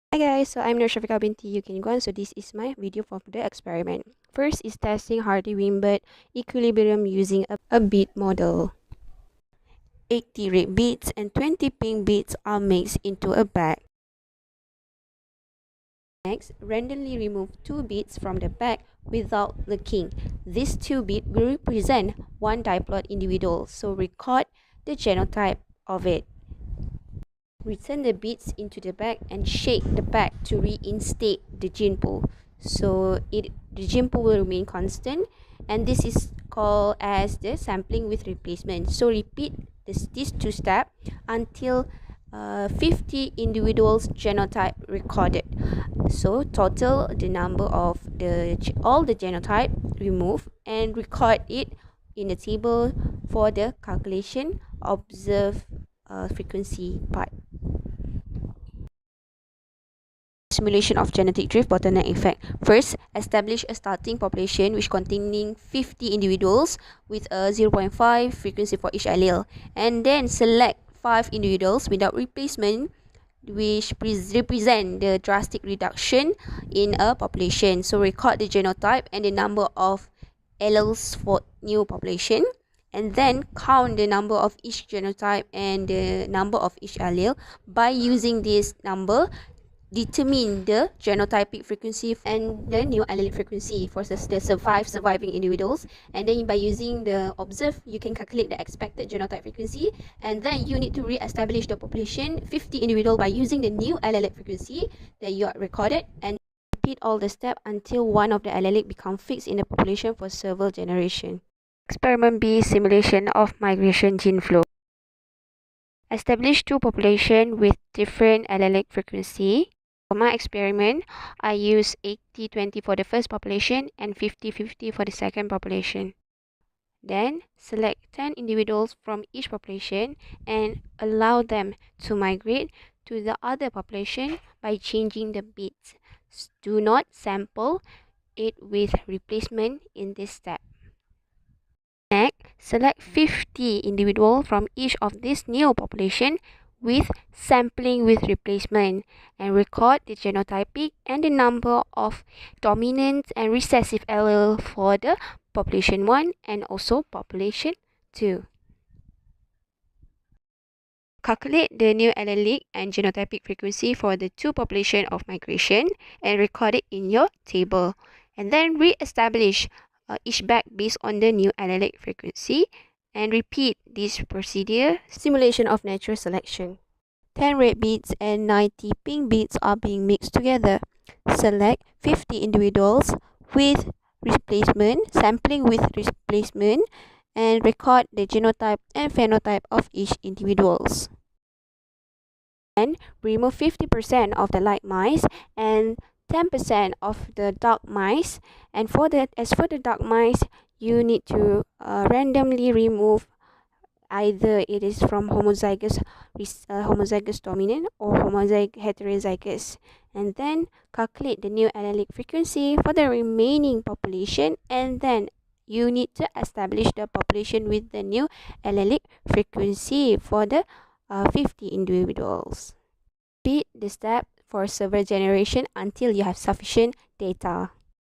Hi guys, so I'm Nur Shafika binti Yukin. So this is my video for the experiment. First is testing Hardy-Weinberg equilibrium using a bead model. 80 red beads and 20 pink beads are mixed into a bag. Next, randomly remove 2 beads from the bag without looking. These 2 beads will represent one diploid individual, so record the genotype of it. Return the beads into the bag and shake the bag to reinstate the gene pool. So the gene pool will remain constant, and this is called as the sampling with replacement. So repeat these two steps until 50 individuals genotype recorded. So total the number of all the genotype removed and record it in the table for the calculation observe frequency part. Simulation of genetic drift bottleneck effect. First, establish a starting population which containing 50 individuals with a 0.5 frequency for each allele, and then select 5 individuals without replacement which represent the drastic reduction in a population. So record the genotype and the number of alleles for new population, and then count the number of each genotype and the number of each allele. By using this number, determine the genotypic frequency and the new allelic frequency for the surviving individuals, and then by using the observe you can calculate the expected genotype frequency, and then you need to re-establish the population 50 individual by using the new allelic frequency that you are recorded, and repeat all the steps until one of the allelic become fixed in the population for several generation. Experiment B, simulation of migration gene flow. Establish two populations with different allelic frequency. For my experiment, I use 80-20 for the first population and 50-50 for the second population. Then, select 10 individuals from each population and allow them to migrate to the other population by changing the beads. Do not sample it with replacement in this step. Next, select 50 individuals from each of this new population with sampling with replacement and record the genotypic and the number of dominant and recessive allele for the population 1 and also population 2. Calculate the new allelic and genotypic frequency for the two populations of migration and record it in your table. And then re-establish each bag based on the new allelic frequency and repeat this procedure. Simulation of natural selection. 10 red beads and 90 pink beads are being mixed together. Select 50 individuals with replacement, sampling with replacement, and record the genotype and phenotype of each individuals. And remove 50% of the light mice and 10% of the dark mice. And as for the dark mice, you need to randomly remove either it is from homozygous dominant or homozygous heterozygous, and then calculate the new allelic frequency for the remaining population, and then you need to establish the population with the new allelic frequency for the 50 individuals. Repeat the step for several generations until you have sufficient data.